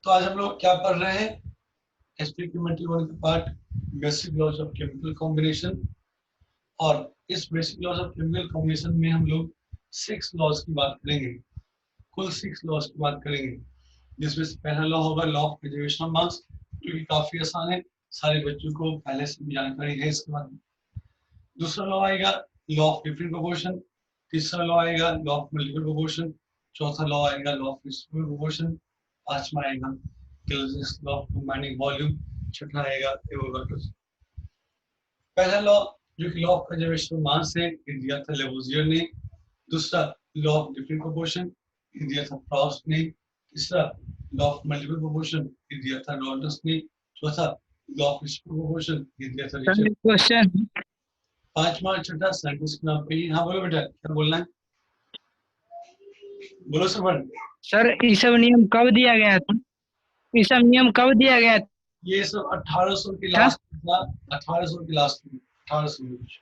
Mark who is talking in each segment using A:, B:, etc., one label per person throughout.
A: तो आज हम लोग क्या पढ़ रहे हैं? एक्सपेरिमेंटल वन का part basic laws of chemical combination. और इस basic laws of chemical combination में हम लोग 6 लॉज की बात करेंगे। कुल 6 लॉज की बात करेंगे, जिसमें से पहला लॉ होगा लॉ ऑफ कंजर्वेशन ऑफ मास, जो कि काफी आसान है, सारे बच्चों को पहले से भी जानकारी है इसके बारे में। दूसरा लॉ आएगा लॉ ऑफ डिफरेंट प्रोपोर्शन। तीसरा लॉ आएगा लॉ ऑफ मल्टीपल प्रोपोर्शन। चौथा लॉ आएगा लॉ ऑफ डिस्ट्रीब्यूटिव प्रोपोर्शन। पांचवा आएगा लॉ ऑफ कंबाइनिंग वॉल्यूम। छठा आएगा एवोगाड्रोस। पहला लॉ जो कि लॉ ऑफ कंजर्वेशन ऑफ मास है, ये दिया था लेवोजियर ने। दूसरा लॉ ऑफ डिफरेंट प्रोपोर्शन, ये दिया था फ्रॉस्ट ने। तीसरा लॉ ऑफ मल्टीपल प्रोपोर्शन, ये दिया था रॉल्डस ने। चौथा लॉ ऑफ डिस्ट्रीब्यूटिव प्रोपोर्शन, ये दिया था रिचर्ड।
B: क्वेश्चन
A: पांचवा छठा साइंटिस्ट के नाम पे ही। हाँ बोलो बेटा, क्या बोलना है? बोलो सर।
B: सर ये सब नियम कब दिया गया था? ये सब नियम कब दिया गया था?
A: ये सब 1800 के लास्ट था, 1800 के लास्ट में, 1800 में कुछ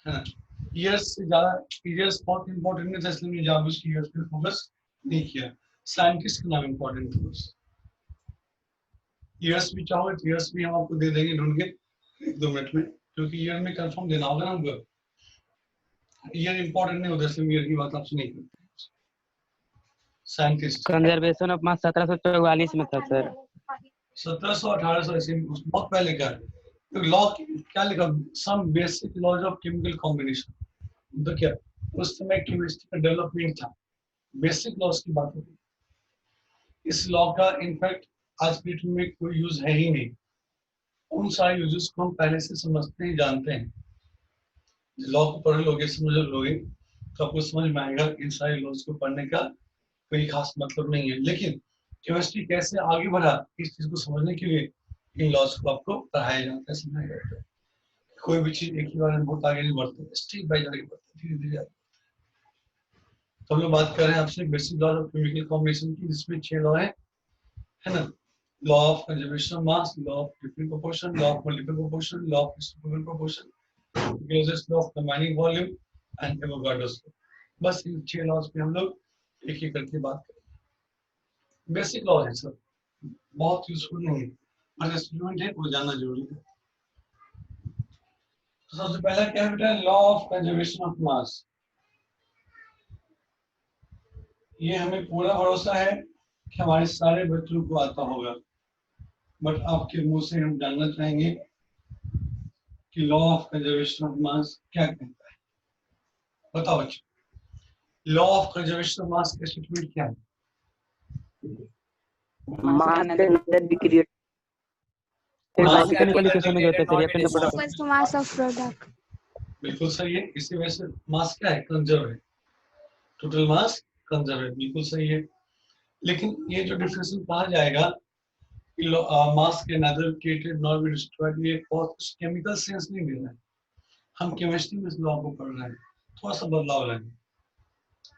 A: है ना। ईयर्स से ज्यादा ईयर्स बहुत इंपॉर्टेंट नहीं था, इसलिए मैंने जानबूझ के ईयर्स पे फोकस नहीं किया। साइंटिस्ट का नाम इंपॉर्टेंट था बस। ईयर्स भी चाहो तो ईयर्स भी हम आपको दे देंगे ढूंढ के 1-2 मिनट में, क्योंकि ईयर में कंफर्म देना होगा ना हमको। ईयर इंपॉर्टेंट नहीं होता, इसलिए ईयर की बात आपसे नहीं करते। साइंटिस्ट
B: कंजर्वेशन ऑफ मास 1744 में था सर।
A: 1700 1800 ऐसे बहुत पहले का है। तो लॉ क्या लिखा? Some basic laws of chemical combination. तो क्या उस समय केमिस्ट्री का डेवलपमेंट था, बेसिक लॉज की बात होती है। इस लॉ का इनफैक्ट आज की डेट में कोई यूज है ही नहीं। उन सारे यूजेस को हम पहले से समझते ही जानते हैं। लॉ को पढ़ लोगे, समझ लोगे तो आपको समझ में आएगा इन सारे लॉज को पढ़ने का कोई खास मतलब नहीं है। लेकिन केमिस्ट्री कैसे आगे बढ़ा, इस चीज को समझने के लिए इन लॉज को आपको पढ़ाया जाता है, समझाया जाता है। कोई भी चीज एक ही बार में बहुत आगे नहीं बढ़ती, स्टेप बाय आगे बढ़ती, धीरे धीरे आगे। तो हम लोग बात कर रहे हैं आपसे basic laws of chemical combination की, जिसमें 6 लॉ है ना। Law of conservation of mass, law of different proportion, law of multiple proportion, law of distributive proportion, law of combining volume and Avogadro's law. बस इन 6 लॉज पे हम लोग एक एक करके बात करेंगे। बेसिक लॉ है सर, बहुत यूजफुल नहीं है, अगर स्टूडेंट है वो जानना जरूरी है। तो सबसे पहला क्या है बेटा? लॉ ऑफ कंजर्वेशन ऑफ मास। ये हमें पूरा भरोसा है कि हमारे सारे बच्चों को आता होगा, बट आपके मुंह से हम जानना चाहेंगे कि लॉ ऑफ कंजर्वेशन ऑफ मास क्या कहता है। बताओ बच्चों, लॉ ऑफ कंजर्वेशन ऑफ मास का स्टेटमेंट क्या है?
B: मास के अंदर भी क्रिएट बाकी केमिकल इक्वेशन में जो होता है रिएक्टेंट का प्रोडक्ट
C: मास ऑफ प्रोडक्ट।
A: बिल्कुल सही है। इसी वजह से मास क्या है? कंजर्व है, टोटल मास कंजर्व है, बिल्कुल सही है। लेकिन ये जो डिफरेंशियल कहा जाएगा मास के neither created nor be destroyed, ये बहुत केमिकल सेंस नहीं दे रहा है। हम केमिस्ट्री में इस लॉ को पढ़ रहे हैं, थोड़ा सा बदलाव लाएंगे,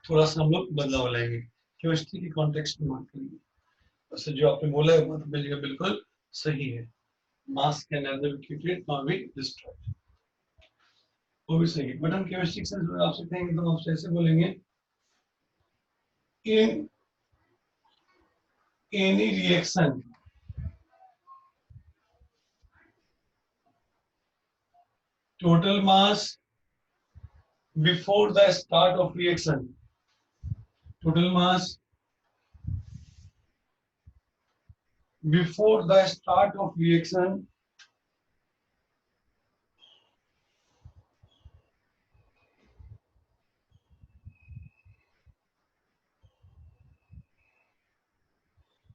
A: थोड़ा सा हम लोग बदलाव लाएंगे, केमिस्ट्री की कॉन्टेक्स्ट में बात करेंगे। वैसे जो आपने बोला है वो बिल्कुल सही है। मास के neither created nor be destroyed, वो भी सही है। बट हम केमिस्ट्री सेंस में आपसे कहेंगे तो हम आपसे ऐसे बोलेंगे, in any reaction total mass before the start of reaction, total mass before the start of reaction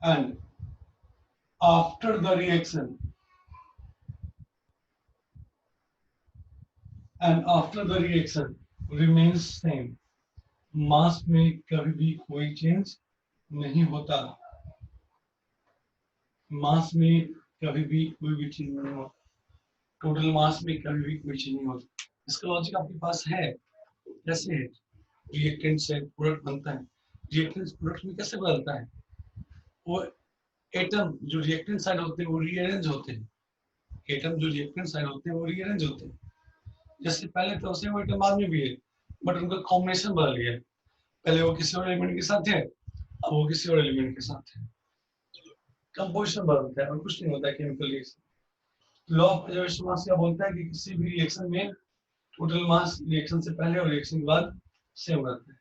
A: and after the reaction remains same. मास में कभी भी कोई चेंज नहीं होता, मास में कभी भी कोई भी चेंज नहीं होता, टोटल मास में कभी भी कोई चेंज नहीं होता। इसका लॉजिक आपके पास है, कैसे है? रिएक्टेंट से प्रोडक्ट बनता है, रिएक्टेंट प्रोडक्ट में कैसे बदलता है? वो एटम जो रिएक्टेंट साइड होते हैं वो रीअरेंज होते हैं, एटम जो रिएक्टेंट साइड होते हैं वो रीअरेंज होते हैं। जैसे पहले तो सेम एटम बाद में भी है, बट उनका कॉम्बिनेशन बदल गया। पहले वो किसी और एलिमेंट के साथ है, अब वो किसी और एलिमेंट के साथ है। कंपोजिशन बदलता है और कुछ नहीं होता है chemical reaction. Law of conservation mass क्या बोलता है कि किसी भी रिएक्शन में टोटल मास रिएक्शन से पहले और रिएक्शन के बाद सेम रहता है।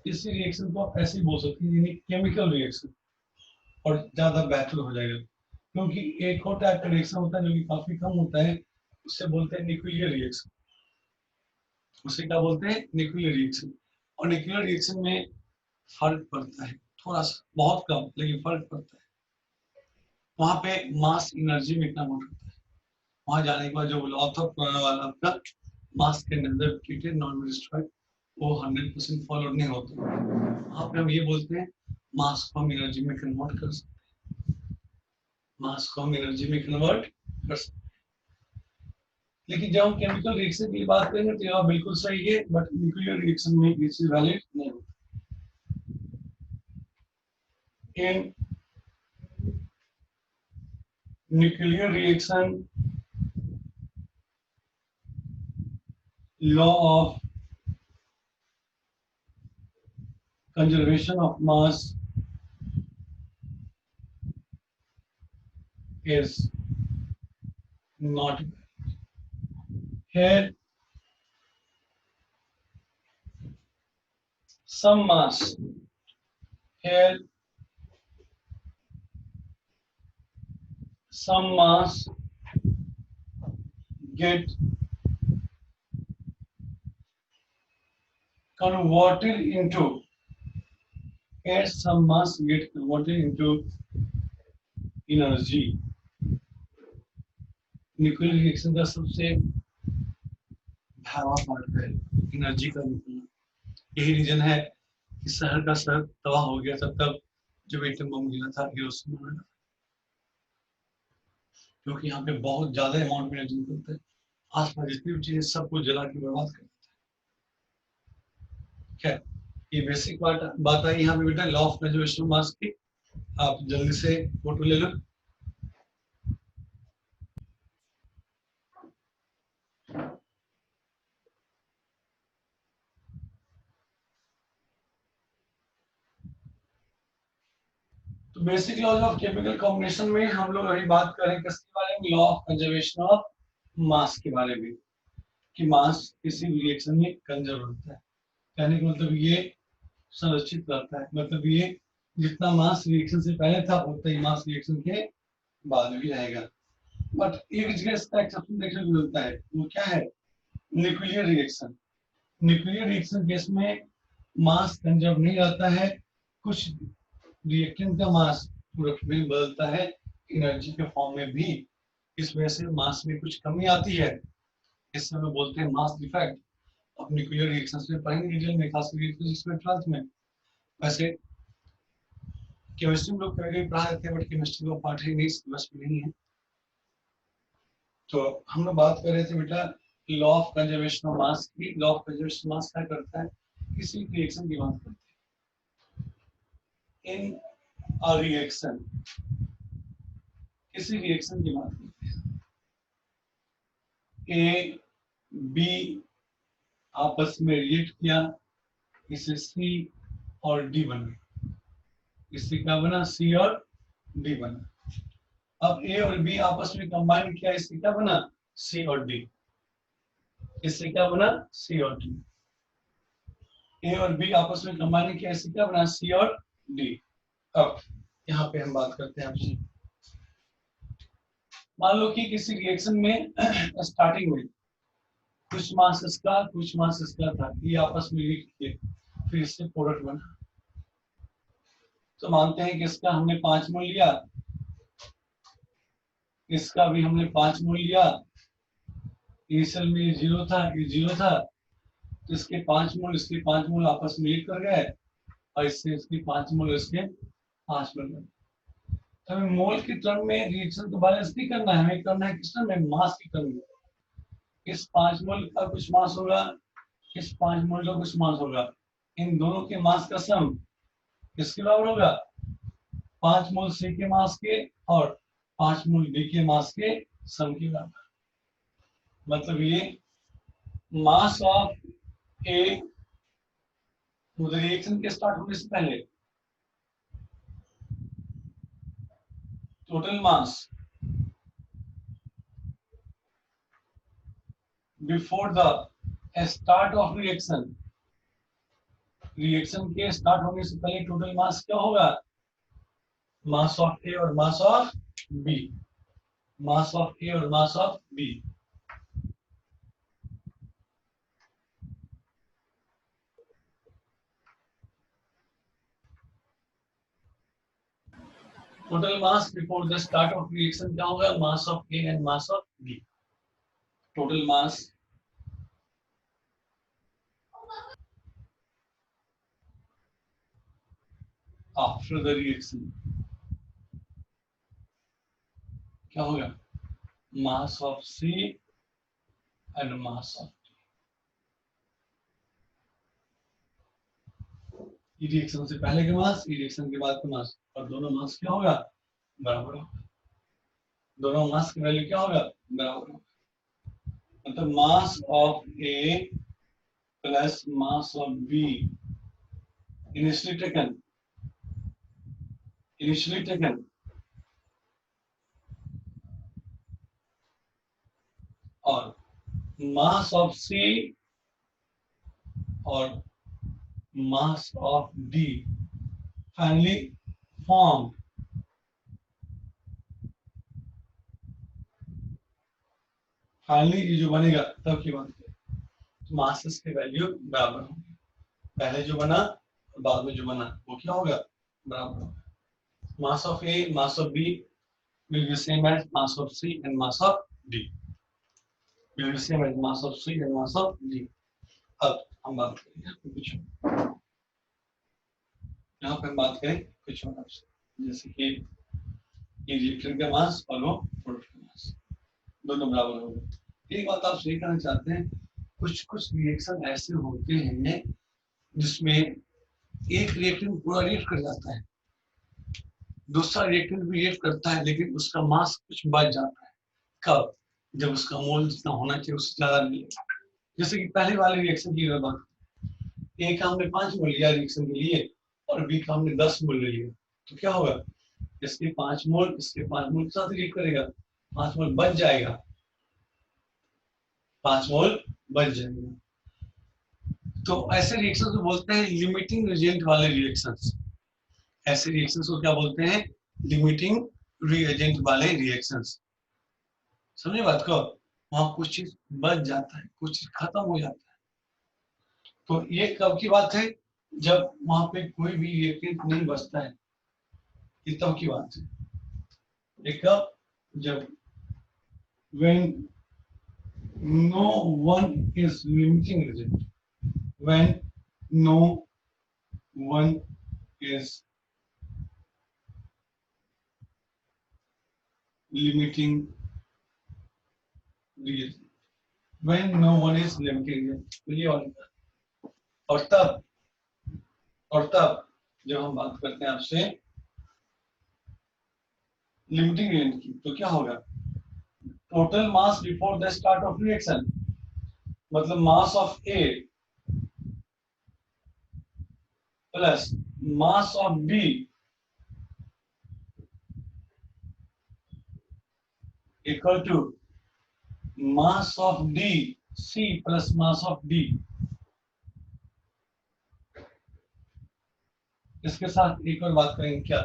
A: इसी रिएक्शन को आप ऐसे ही बोल सकते हैं यानी केमिकल रिएक्शन, और ज्यादा बेहतर हो जाएगा, क्योंकि एक और टाइप का रिएक्शन होता है जो कि काफी कम होता है, उससे बोलते हैं न्यूक्लियर रिएक्शन। उसे क्या बोलते हैं? Nuclear reaction. और न्यूक्लियर रिएक्शन में फर्क पड़ता है थोड़ा सा, बहुत कम लेकिन फर्क पड़ता है। वहां पे मास एनर्जी में कन्वर्ट होता है। वहां जाने के बाद जो लॉ था पुराना वाला आपका, मास के अंदर कीटेड नॉन डिस्ट्रॉयड, वो 100% फॉलो नहीं होता। वहां पे हम ये बोलते हैं मास को हम एनर्जी में कन्वर्ट कर सकते हैं, मास को हम एनर्जी में कन्वर्ट कर सकते हैं। लेकिन जब हम केमिकल रिएक्शन की बात करेंगे तो यह बिल्कुल सही है, बट न्यूक्लियर रिएक्शन में ये चीज वैलिड नहीं होता। In nuclear reaction, law of conservation of mass is not here. Some mass here, some mass get converted into, here some mass get converted into energy. Nuclear reaction का सबसे भयावह part है energy का निकलना। यही reason है कि शहर का शहर तबाह हो गया था तब जब एटम बम गिरा था हिरोशिमा में, क्योंकि यहाँ पे बहुत ज्यादा अमाउंट में एनर्जी निकलता है, आसपास जितनी भी चीजें सबको जला के बर्बाद कर देता है। खैर, ये बेसिक बात आई यहाँ पे बेटा law of conservation of mass की। आप जल्दी से फोटो ले लो। तो basic laws of chemical combination में हम लोग अभी बात करें किसके बारे में? Law of conservation of mass के बारे में, कि मास किसी भी रिएक्शन में कंजर्व होता है। कहने का मतलब ये संरक्षित रहता है, मतलब ये जितना मास रिएक्शन से पहले था उतना ही मास रिएक्शन के बाद भी रहेगा। बट एक जगह इसका एक्सेप्शन देखने को मिलता है, वो क्या है? Nuclear reaction. Nuclear reaction case में मास कंजर्व नहीं रहता है, कुछ रिएक्टेंट का मास प्रोडक्ट में बदलता है एनर्जी के फॉर्म में भी। इस वजह से मास में कुछ कमी आती है, इससे हम बोलते हैं मास डिफेक्ट। अब न्यूक्लियर रिएक्शंस में पढ़ेंगे डिटेल में, खास करके फिजिक्स में 12th में। वैसे केमिस्ट्री में लोग कभी पढ़ा देते हैं, बट केमिस्ट्री का पार्ट ही नहीं, सिलेबस में नहीं है। तो हम लोग बात कर रहे थे बेटा law of conservation of mass की। लॉ ऑफ कंजर्वेशन मास क्या करता है? किसी रिएक्शन की बात करते हैं, इन अ रिएक्शन, किसी रिएक्शन की बात करते हैं, ए बी आपस में रिएक्ट किया, इसे सी और डी बना। इससे क्या बना? सी और डी बना। अब ए और बी आपस में कंबाइन किया, इससे क्या बना? सी और डी। इससे क्या बना? सी और डी। ए और बी आपस में कंबाइन किया, इससे क्या बना? सी और डी। अब यहाँ पे हम बात करते हैं आपसे। मान लो कि किसी रिएक्शन में स्टार्टिंग में कुछ मास इसका कुछ मास इसका था, ये आपस में रिएक्ट किए, फिर इससे प्रोडक्ट बना। तो मानते हैं कि इसका हमने 5 मोल लिया, इसका भी हमने 5 मोल लिया। इनिशियल में ये 0 था, ये 0 था, तो इसके 5 मोल इसके 5 मोल आपस में रिएक्ट कर गए, और इससे इसके 5 मोल इसके 5 मोल बन। तो हमें मोल की टर्म में रिएक्शन को बैलेंस नहीं करना है, हमें करना है किस टर्म में? मास की टर्म में। इस 5 मोल का कुछ मास होगा, इस 5 मोल का कुछ मास होगा, इन दोनों के मास का सम किसके बराबर होगा? 5 मोल सी के मास के और 5 मोल डी के मास के सम के बराबर। मतलब ये मास ऑफ ए रिएक्शन के स्टार्ट होने से पहले total mass before the start of reaction, reaction के स्टार्ट होने से पहले टोटल मास क्या होगा? मास ऑफ ए और mass of B, mass of A और mass of B. Total mass before the start of reaction क्या होगा? Mass of A and mass of B. Total mass after the reaction क्या होगा? Mass of C and mass of D. Reaction से पहले के मास, reaction के बाद के मास, और दोनों मास क्या होगा? बराबर होगा। दोनों मास की वैल्यू क्या होगा? बराबर होगा। मतलब mass of A plus mass of B initially taken और मास ऑफ सी और mass of D finally form. Finally ये जो बनेगा तब की बात है, तो मासेस की वैल्यू बराबर होगी। पहले जो बना और बाद में जो बना वो क्या होगा? बराबर होगा। Mass of A mass of B will be same as mass of C and mass of D. Will be same as mass of C and mass of D. अब हम बात करेंगे कुछ, यहाँ पे हम बात करें कुछ और आपसे, जैसे कि ये रिएक्टर का मास और वो प्रोडक्ट का मास दोनों बराबर होंगे। एक बात आप सही कहना चाहते हैं, कुछ कुछ रिएक्शन ऐसे होते हैं जिसमें एक रिएक्टेंट पूरा रिएक्ट कर जाता है, दूसरा रिएक्टेंट भी रिएक्ट करता है, लेकिन उसका मास कुछ बच जाता है। कब? जब उसका मोल जितना होना चाहिए उससे ज्यादा मिलेगा। जैसे कि पहले वाले रिएक्शन की बात, ए का हमने 5 मोल लिया रिएक्शन के लिए और बी का हमने 10 मोल ले लिया, तो क्या होगा? इसके 5 मोल इसके 5 मोल के साथ रिएक्ट करेगा, 5 मोल बच जाएगा, 5 मोल बच जाएगा। तो ऐसे रिएक्शन को बोलते हैं लिमिटिंग रिएजेंट वाले रिएक्शंस। ऐसे रिएक्शंस को क्या बोलते हैं? लिमिटिंग रिएजेंट वाले रिएक्शंस। समझे बात को? वहां कुछ चीज बच जाता है, कुछ चीज खत्म हो जाता है। तो ये कब की बात है? जब वहां पे कोई भी रिएक्टेंट नहीं बचता है, ये तब की बात है। एक कब? जब when no one is limiting reagent, when no one is limiting reagent, when no one is limiting reagent, तो ये वाला। और तब जब हम बात करते हैं आपसे लिमिटिंग रिएजेंट की, तो क्या होगा? Total mass before the start of reaction, मतलब mass of A plus mass of B equal to mass of D C plus mass of D. इसके साथ एक और बात करेंगे, क्या?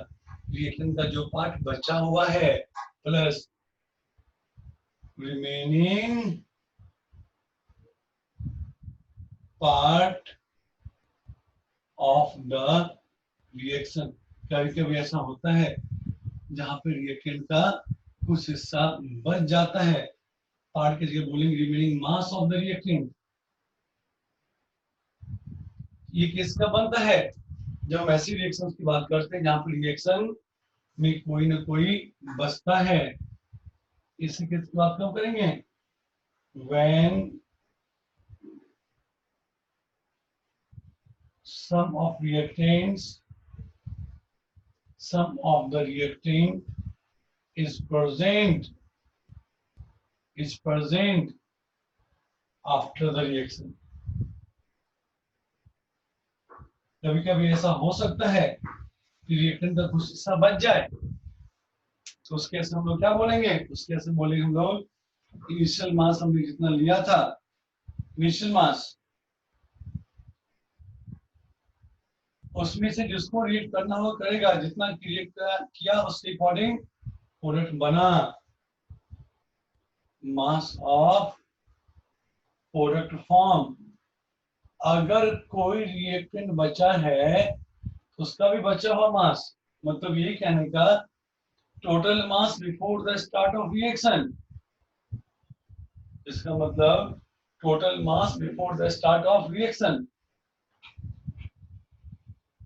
A: रिएक्शन का जो पार्ट बचा हुआ है plus remaining part of the reaction. कभी कभी ऐसा होता है जहां पे रिएक्टेंट का कुछ हिस्सा बच जाता है, पार्ट के जगह बोलेंगे remaining mass of the reactant. ये किसका बनता है? जब हम ऐसी रिएक्शंस की बात करते हैं जहां पर रिएक्शन में कोई ना कोई बचता है, इसी की बात कब करेंगे? when some of the reactant is present after the reaction। कभी कभी ऐसा हो सकता है कि रिएक्टेंट का कुछ हिस्सा बच जाए, तो उसके से हम लोग क्या बोलेंगे, उसके से बोलेंगे हम लोग इनिशियल मास हमने जितना लिया था, इनिशियल मास, उसमें से जिसको रीड करना वो करेगा, जितना क्रिएट किया उसके अकॉर्डिंग प्रोडक्ट बना, मास ऑफ प्रोडक्ट फॉर्म। अगर कोई रिएक्टेंट बचा है तो उसका भी बचा हुआ मास, मतलब ये कहने का total mass before the start of reaction, इसका मतलब total mass before the start of reaction,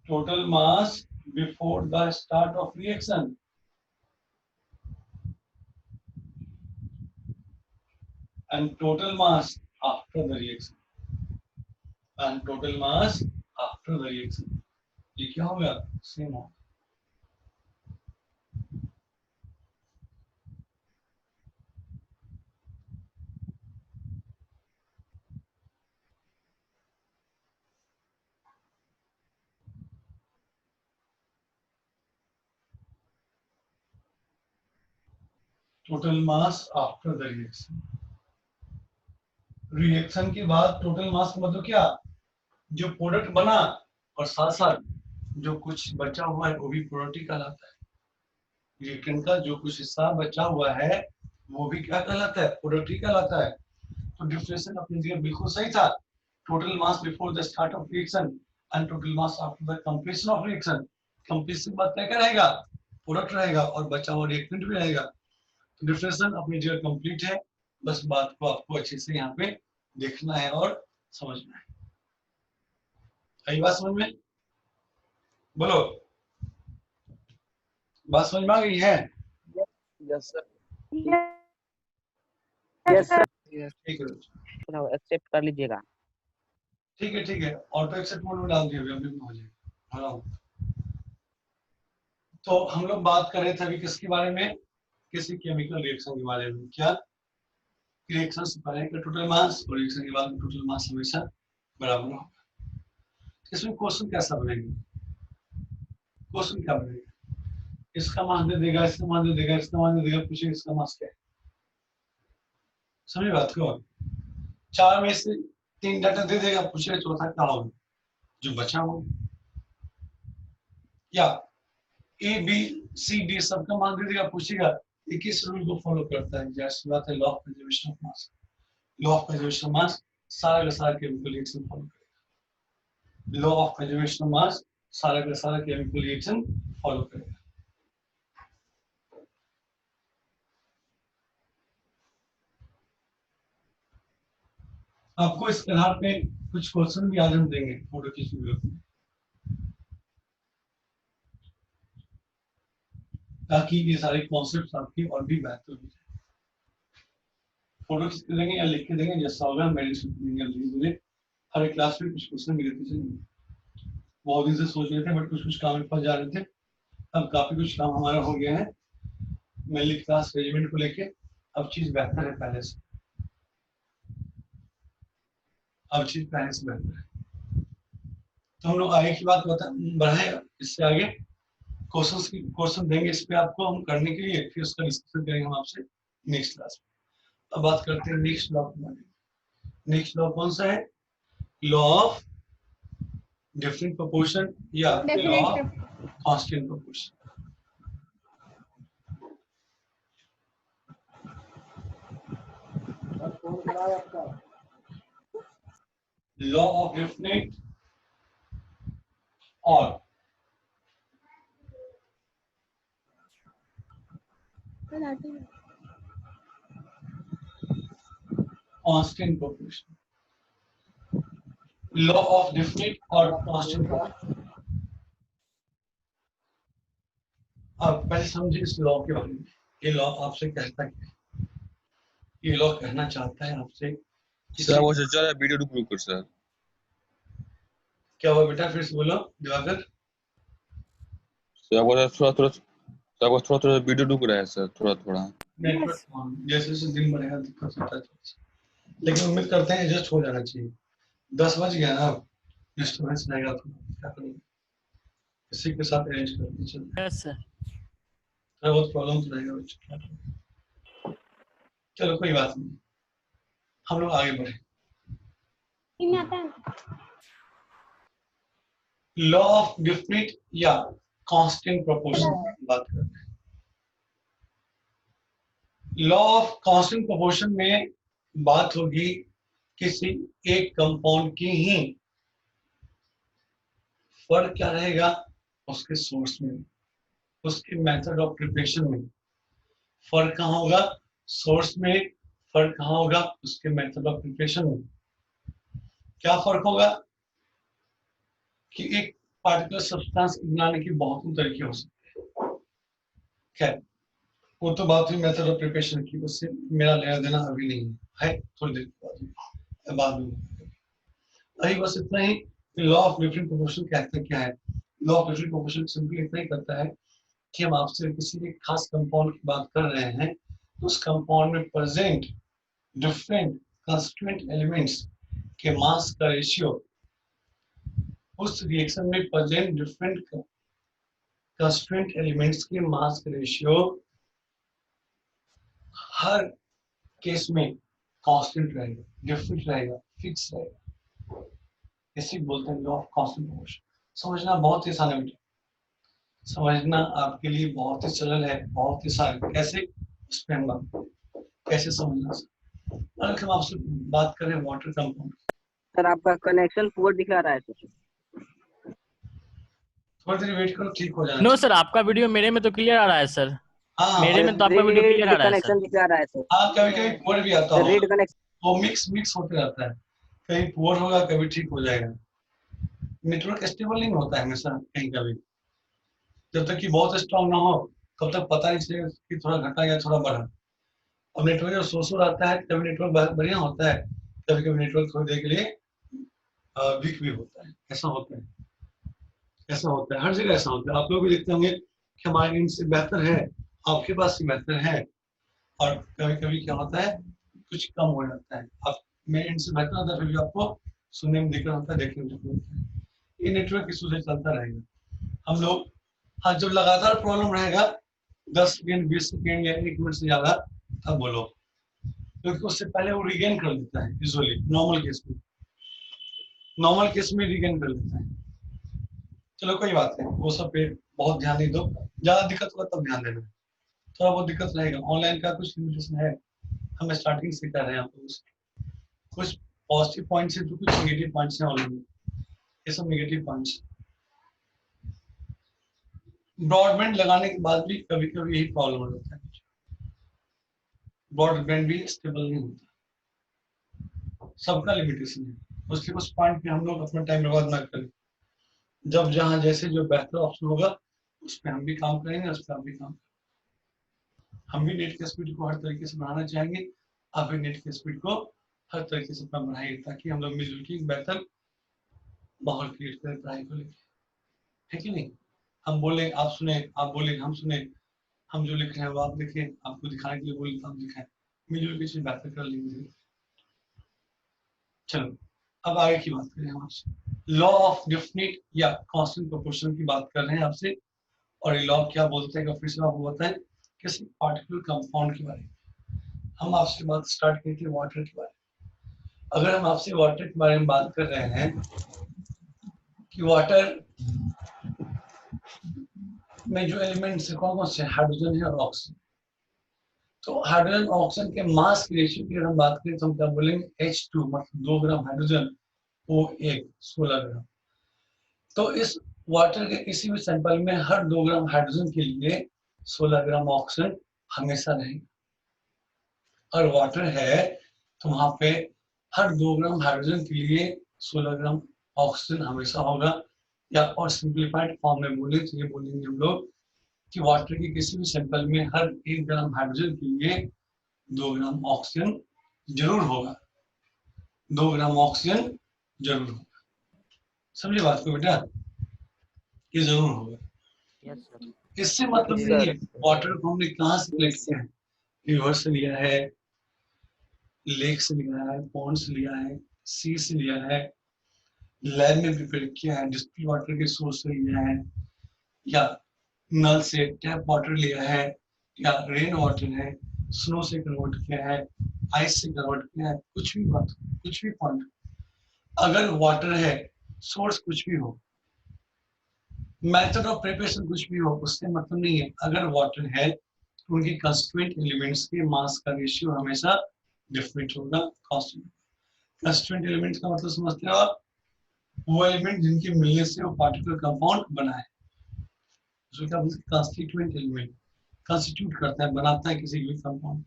A: total mass before the start of reaction and total mass after the reaction and total mass after the reaction, ये क्या हो गया, same हो। Total mass after the reaction, reaction के बाद total mass का मतलब क्या, जो प्रोडक्ट बना और साथ साथ जो कुछ बचा हुआ है वो भी प्रोडक्ट ही कहलाता है। रिएक्टेंट का जो कुछ हिस्सा बचा हुआ है वो भी क्या कहलाता है, प्रोडक्ट ही कहलाता है। तो डिफरेंशिएशन अपनी जगह बिल्कुल सही था, total mass before the start of reaction and total mass after the completion of reaction. Completion बाद क्या रहेगा, प्रोडक्ट रहेगा और बचा हुआ रिएक्टेंट भी रहेगा। तो डिफरेंशिएशन अपनी जगह कंप्लीट है, बस बात को आपको अच्छे से यहाँ पे देखना है और समझना है। सही बात समझ में, बोलो, बात समझ में आ गई है?
C: Yes sir.
B: यस सर,
A: ठीक है,
B: एक्सेप्ट कर लीजिएगा।
A: ठीक है, ठीक है, ऑटो एक्सेप्ट मोड में डाल दिया, अभी हो जाएगा। हाँ, तो हम लोग बात कर रहे थे अभी किसके बारे में, किसी केमिकल रिएक्शन के बारे में। क्या रिएक्शन से पहले का टोटल मास और रिएक्शन के बाद टोटल मास हमेशा बराबर होगा। इसमें क्वेश्चन कैसा बनेगा, क्वेश्चन क्या बनेगा, इसका मान दे देगा, इसका मान दे देगा, इसका मान दे देगा, पूछेगा इसका मास क्या है। समझ बात को, 4 में से 3 डाटा दे देगा, पूछेगा चौथा क्या होगा, जो बचा हो। या ए बी सी डी सबका मान दे देगा, पूछेगा ये किस रूल को फॉलो करता है। जैसी बात है law of conservation of mass, law of conservation of मास सारा का सारा केमिकल रिएक्शन फॉलो करेगा। लॉ ऑफ कंजर्वेशन ऑफ मास सारा का सारा केमिकल रिएक्शन फॉलो करेगा। आपको इस आधार पे कुछ क्वेश्चन भी आज हम देंगे फोटो खींचने के लिए, ताकि ये सारे कॉन्सेप्ट आपके और भी बेहतर हो जाए। फोटो खींच के देंगे या लिख के देंगे, जैसा होगा मेडिसिन देंगे। हर एक क्लास में कुछ क्वेश्चन मिलते चलेंगे। बहुत दिन से सोच रहे थे बट कुछ कुछ काम में फंस जा रहे थे, अब काफी कुछ काम हमारा हो गया है मेनली क्लास रेजिमेंट को लेके। अब चीज बेहतर है पहले से, अब चीज पहले से बेहतर है। तो हम लोग आगे की बात बढ़ाए, इससे आगे क्वेश्चन देंगे इस पे आपको हम करने के लिए, फिर उसका डिस्कशन करेंगे हम आपसे नेक्स्ट क्लास में। अब बात करते हैं नेक्स्ट लॉ के बारे में। नेक्स्ट लॉ कौन सा है, लॉ ऑफ डिफरेंट प्रोपोर्शन या law of constant proportion. Law of definite और constant proportion, law of definite और कांस्टेंट प्रोपोर्शन। अब पहले समझिए इस लॉ के बारे में। ये लॉ आपसे कहता है, ये लॉ कहना चाहता है आपसे
D: सर वो चल रहा है वीडियो रुक रुक कर सर।
A: क्या हुआ बेटा, फिर से बोलो दिवाकर।
D: सर वो थोड़ा थोड़ा सर वो थोड़ा थोड़ा वीडियो रुक रहा है सर, थोड़ा थोड़ा।
A: नेटवर्क जैसे जैसे दिन बढ़ेगा दिक्कत होता है, लेकिन उम्मीद करते हैं एडजस्ट हो जाना चाहिए। 10 बज गया ना, डिस्टर्बेंस रहेगा तो क्या करोगे, इसी के साथ अरेंज करते चलते हैं।
C: Yes sir.
A: थोड़ा बहुत प्रॉब्लम तो रहेगा बच्चों को। चलो कोई बात नहीं, हम लोग आगे बढ़े। लॉ ऑफ डिफिनिट या कांस्टेंट प्रोपोर्शन की बात करते हैं। लॉ ऑफ कांस्टेंट प्रोपोर्शन में बात होगी किसी एक कंपाउंड की ही। फर्क क्या रहेगा? उसके सोर्स में, उसके मेथड ऑफ प्रिपरेशन में। फर्क कहाँ होगा? सोर्स में। फर्क कहाँ होगा? उसके मेथड ऑफ प्रिपरेशन में। क्या फर्क होगा? कि एक पार्टिकुलर सब्सटेंस बनाने की बहुत तरीके हो सकते हैं। खैर, वो तो बात हुई मेथड ऑफ प्रिपरेशन की, उससे मेरा लेना देना अभी नहीं है, थोड़ी देर बाद में। अभी बस इतना ही। लॉ ऑफ डिफरेंट प्रोपोर्शन कहते क्या है? Law of different proportion simply इतना ही करता है कि हम आपसे किसी एक खास कंपाउंड की बात कर रहे हैं, तो उस कंपाउंड में प्रेजेंट डिफरेंट कंस्टिट्यूएंट एलिमेंट्स के मास का रेशियो, उस रिएक्शन में प्रेजेंट डिफरेंट कंस्टिट्यूएंट एलिमेंट्स के मास का रेशियो हर केस में कांस्टेंट रहेगा, डिफरेंट रहेगा, फिक्स रहेगा। इसी बोलते हैं लॉ ऑफ कांस्टेंट प्रोपोर्शन। समझना बहुत ही आसान है, समझना आपके लिए बहुत ही सरल है, बहुत ही आसान। कैसे? उस पर हम बात कैसे समझना। अगर हम आपसे बात करें वाटर कंपाउंड,
B: सर आपका कनेक्शन पुअर दिखा रहा है सर।
A: थोड़ी देर वेट करो, ठीक हो जाना
E: नो
A: चाहिए।
E: सर, आपका वीडियो मेरे में तो क्लियर आ रहा है सर।
A: हाँ
E: मेरे में तो आपका वीडियो क्लियर आ
B: रेड
E: रहा है सर।
B: कनेक्शन दिखा रहा है सर।
A: हाँ, कभी कभी पुअर भी आता होगा,
B: रेड कनेक्शन।
A: वो मिक्स होते रहता है। कहीं पुअर होगा, कभी ठीक हो जाएगा। नेटवर्क स्टेबल नहीं होता है हमेशा कहीं का भी। जब तक कि बहुत स्ट्रांग ना हो तब तक पता नहीं चलेगा कि थोड़ा घटा या थोड़ा बढ़ा। अब नेटवर्क जब सो आता है, कभी नेटवर्क बढ़िया होता है, कभी कभी नेटवर्क थोड़ी देर के लिए वीक भी होता है। ऐसा होता है, ऐसा होता है, हर जगह ऐसा होता है। आप लोग भी देखते होंगे कि हमारे इनसे बेहतर है, आपके पास से बेहतर है, और कभी कभी क्या होता है कुछ कम हो जाता है। आप मैं इनसे बेहतर होता है, फिर भी आपको सुनने में दिक्कत होता है, देखने में दिक्कत होता है। ये नेटवर्क इशू से चलता रहेगा। हम लोग, हाँ, जब लगातार प्रॉब्लम रहेगा 10 सेकेंड 20 सेकेंड या 1 मिनट से ज्यादा, तब बोलो, क्योंकि उससे पहले वो रिगेन कर लेता है। यूजुअली नॉर्मल केस में रिगेन कर लेता है। चलो कोई बात नहीं, वो सब पे बहुत ध्यान नहीं दो। ज्यादा दिक्कत होगा तब ध्यान देना। थोड़ा बहुत दिक्कत रहेगा, ऑनलाइन का कुछ लिमिटेशन है, हम स्टार्टिंग से कर रहे हैं आपको। कुछ पॉजिटिव पॉइंट्स है तो कुछ नेगेटिव पॉइंट्स हैं ऑनलाइन, ये सब नेगेटिव पॉइंट्स। ब्रॉडबैंड लगाने के बाद भी कभी कभी यही प्रॉब्लम हो जाता है, ब्रॉडबैंड भी स्टेबल नहीं होता। सबका लिमिटेशन है, उसके कुछ पॉइंट पे हम लोग अपना टाइम बर्बाद ना करें। जब जहाँ जैसे जो बेहतर ऑप्शन होगा उस पर हम भी काम करेंगे, उस पर आप भी काम करेंगे। हम भी नेट की स्पीड को हर तरीके से बढ़ाना चाहेंगे, आप भी नेट की स्पीड को हर तरीके से अपना बढ़ाइए, ताकि हम लोग मिलजुल के बेहतर माहौल क्रिएट करें पढ़ाई को लेकर, है कि नहीं? हम बोले आप सुने, आप बोले हम सुने, हम जो लिख रहे हैं वो आप लिखें, आपको दिखाने के लिए बोले तो आप दिखाएं, मिलजुल के चीज बेहतर कर लेंगे। चलो अब आगे की बात करें हम आपसे। लॉ ऑफ डेफिनिट या कांस्टेंट प्रोपोर्शन की बात कर रहे हैं आपसे। और ये लॉ क्या बोलते हैं, फिर से आपको बताएं, किसी पार्टिकुलर कंपाउंड के बारे में। हम आपसे बात स्टार्ट की थी वाटर के बारे में। अगर हम आपसे वाटर के बारे में बात कर रहे हैं कि वाटर में जो एलिमेंट्स है कौन कौन से, हाइड्रोजन है और ऑक्सीजन। तो हाइड्रोजन ऑक्सीजन के मास की रेशियो की अगर हम बात करें तो हम क्या बोलेंगे, H2 मतलब 2 ग्राम हाइड्रोजन, O1 16 ग्राम। तो इस वाटर के किसी भी सैंपल में हर 2 ग्राम हाइड्रोजन के लिए 16 ग्राम ऑक्सीजन हमेशा रहेगा। और वाटर है तो वहां पे हर 2 ग्राम हाइड्रोजन के लिए 16 ग्राम ऑक्सीजन हमेशा होगा। या और सिंप्लीफाइड फॉर्म में बोले तो ये बोलेंगे हम लोग कि वाटर के किसी भी सैंपल में हर 1 ग्राम हाइड्रोजन के लिए 2 ग्राम ऑक्सीजन जरूर होगा, 2 ग्राम ऑक्सीजन जरूर होगा। समझे बात को बेटा, ये जरूर होगा।
B: Yes sir.
A: इससे मतलब
C: Yes,
A: नहीं
C: sir.
A: है वाटर को हमने कहाँ से कलेक्ट किया है, रिवर से लिया है, लेक से लिया है, पॉन्ड से लिया है, सी से लिया है, लैब में प्रिपेयर किया है, डिस्टिल वाटर के सोर्स से लिया है, या नल से टैप वाटर लिया है या रेन वाटर है, स्नो से कन्वर्ट किया है, आइस से कन्वर्ट किया है, कुछ भी बात, कुछ भी पॉइंट, अगर वाटर है, सोर्स कुछ भी हो, मेथड ऑफ प्रिपरेशन कुछ भी हो, उससे मतलब नहीं है। अगर वाटर है तो उनके कंस्टिट्यूएंट एलिमेंट्स के मास का रेशियो हमेशा डिफरेंट होगा, कांस्टेंट। कंस्टिट्यूएंट एलिमेंट्स का मतलब समझते हो आप? वो एलिमेंट जिनके मिलने से वो पार्टिकुलर कंपाउंड बना है, उसको क्या बोलते हैं? Constituent element. कंस्टिट्यूट करता है, बनाता है किसी भी कंपाउंड,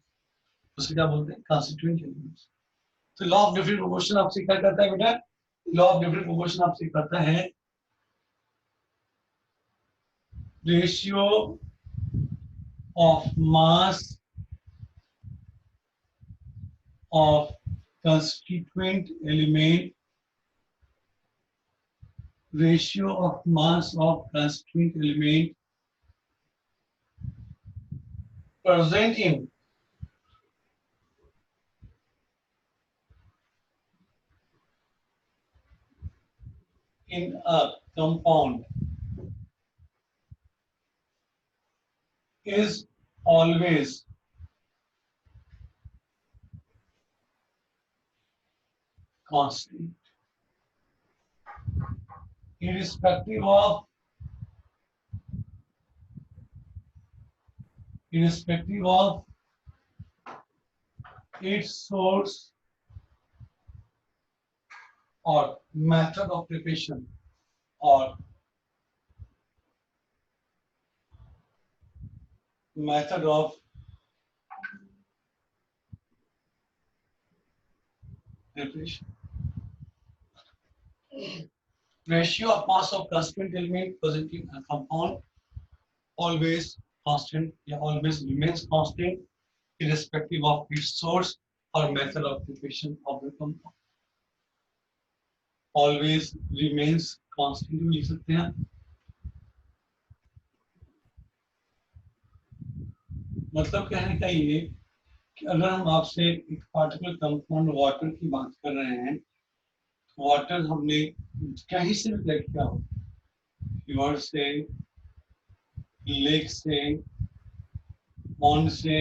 A: उसे क्या बोलते हैं? Constituent elements. तो लॉ ऑफ डिफरेंट प्रोपोर्शन आपसे क्या करता है बेटा? लॉ ऑफ डिफरेंट प्रोपोर्शन आपसे करता है ratio of mass of constituent element, ratio of mass of constituent element present in a compound is always constant, irrespective of its source or method of preparation or method of preparation. Ratio of mass of constituent element present in a compound always constant, yeah, always remains constant irrespective of its source or method of preparation of the compound. Always remains constant भी लिख सकते हैं। मतलब कहने का ये कि अगर हम आपसे एक पार्टिकुलर कंपाउंड वाटर की बात कर रहे हैं, वाटर हमने कहीं से भी कलेक्ट किया हो, रिवर से, लेक से, पॉन्ड से,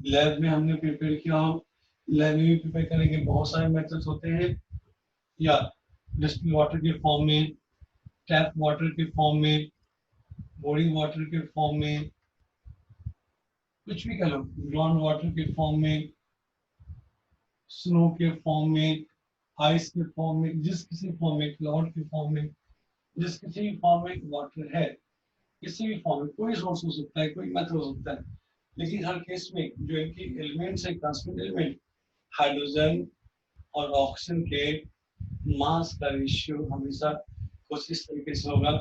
A: लैब में हमने प्रिपेयर किया हो, लैब में भी प्रिपेयर करने के बहुत सारे मेथड्स होते हैं, या डिस्टिल वाटर के फॉर्म में, टैप वाटर के फॉर्म में, बोरिंग वाटर के फॉर्म में, कुछ भी कह लो, ग्राउंड वाटर के फॉर्म में, स्नो के फॉर्म में, आइस के फॉर्म में, जिस किसी फॉर्म में, क्लाउड के फॉर्म में, जिस किसी भी फॉर्म में वाटर है, किसी भी फॉर्म में, कोई सोर्स हो सकता है, कोई मेथड हो सकता है, लेकिन हर केस में जो इनकी एलिमेंट्स है, कंस्टिट्यूएंट एलिमेंट, हाइड्रोजन और ऑक्सीजन के मास का रेशियो हमेशा कुछ इस तरीके से होगा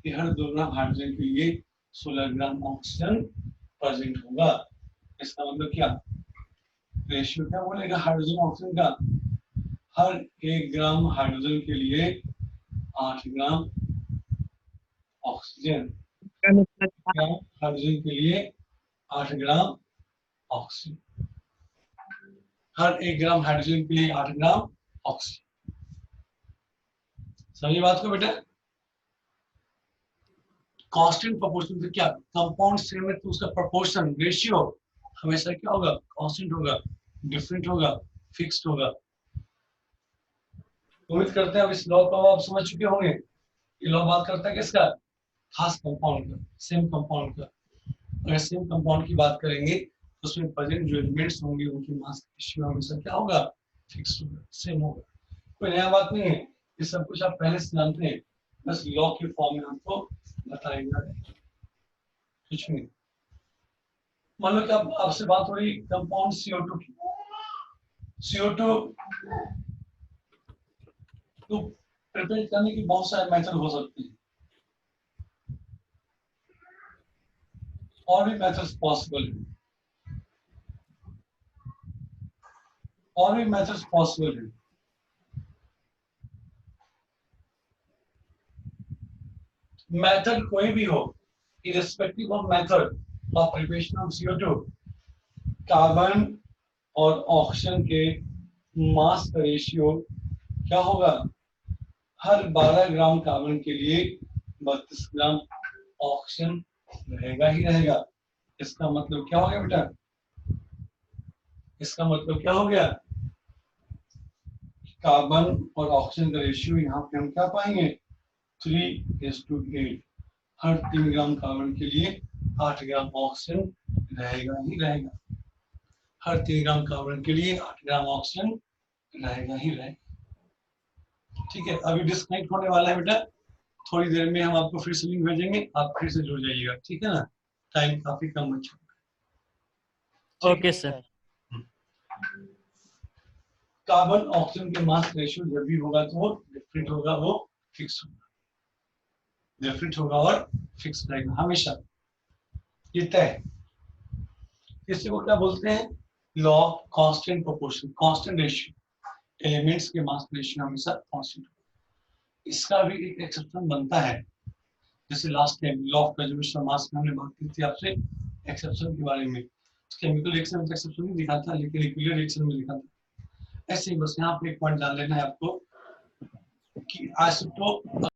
A: कि हर 2 ग्राम हाइड्रोजन के लिए 16 ग्राम ऑक्सीजन प्रेजेंट होगा। इसका मतलब क्या? रेशियो क्या बोलेगा हाइड्रोजन ऑक्सीजन का? हर 1 ग्राम हाइड्रोजन के लिए 8 ग्राम ऑक्सीजन, हाइड्रोजन के लिए 8 ग्राम ऑक्सीजन, हर 1 ग्राम हाइड्रोजन के लिए 8 ग्राम ऑक्सीजन। समझिए बात को बेटा? कांस्टेंट प्रोपोर्शन से क्या? कंपाउंड सेम है तो उसका प्रोपोर्शन, रेशियो हमेशा क्या होगा? कांस्टेंट होगा, डिफरेंट होगा, फिक्स्ड होगा। उम्मीद करते हैं अब इस लॉ को आप समझ चुके होंगे। ये लॉ बात करता है किसका? खास कंपाउंड का, सेम कंपाउंड का। अगर सेम कंपाउंड की बात करेंगे तो उसमें प्रेजेंट जो एलिमेंट्स होंगे उनकी मास रेशियो हमेशा क्या होगा? फिक्स्ड होगा, सेम होगा। कोई नया बात नहीं है, ये सब कुछ आप पहले से जानते हैं, बस लॉ के फॉर्म में आपको बताएगा, कुछ नहीं। मान लो कि आपसे बात हो रही कंपाउंड CO2 की। CO2 तो प्रिपेयर करने की बहुत सारे मेथड हो सकते हैं, और भी मेथड्स पॉसिबल है, और भी मेथड्स पॉसिबल है। मेथड कोई भी हो, irrespective of method of preparation of CO2, carbon और ऑक्सीजन के मास का रेशियो क्या होगा? हर 12 ग्राम कार्बन के लिए 32 ग्राम ऑक्सीजन रहेगा ही रहेगा। इसका मतलब क्या हो गया बेटा? इसका मतलब क्या हो गया? कार्बन और ऑक्सीजन का रेशियो यहाँ पे हम क्या पाएंगे? 3:8। हर 3 ग्राम कार्बन के लिए 8 ग्राम ऑक्सीजन रहेगा ही रहेगा। हर 3 ग्राम कार्बन के लिए 8 ग्राम ऑक्सीजन रहेगा ही रहेगा। ठीक है, अभी डिस्कनेक्ट होने वाला है बेटा, थोड़ी देर में हम आपको फिर से लिंक भेजेंगे, आप फिर से जुड़ जाइएगा। ठीक है ना, टाइम काफी कम बचा है।
E: Okay sir.
A: कार्बन ऑक्सीजन के मास रेशियो जब भी होगा तो वो डिफरेंट होगा, वो फिक्स होगा, डिफरेंट होगा और फिक्स रहेगा हमेशा, ये तय है। इसी को क्या बोलते हैं? Law of constant proportion, constant ratio. Elements के मास रेशियो हमेशा कांस्टेंट होगा। इसका भी एक एक्सेप्शन बनता है, जैसे last time law of conservation mass में हमने बात की थी आपसे एक्सेप्शन के बारे में। केमिकल रिएक्शन में एक्सेप्शन नहीं दिखा था, लेकिन न्यूक्लियर रिएक्शन में दिखा था। ऐसे ही बस यहाँ पे एक पॉइंट जान लेना है आपको कि आइसोटोप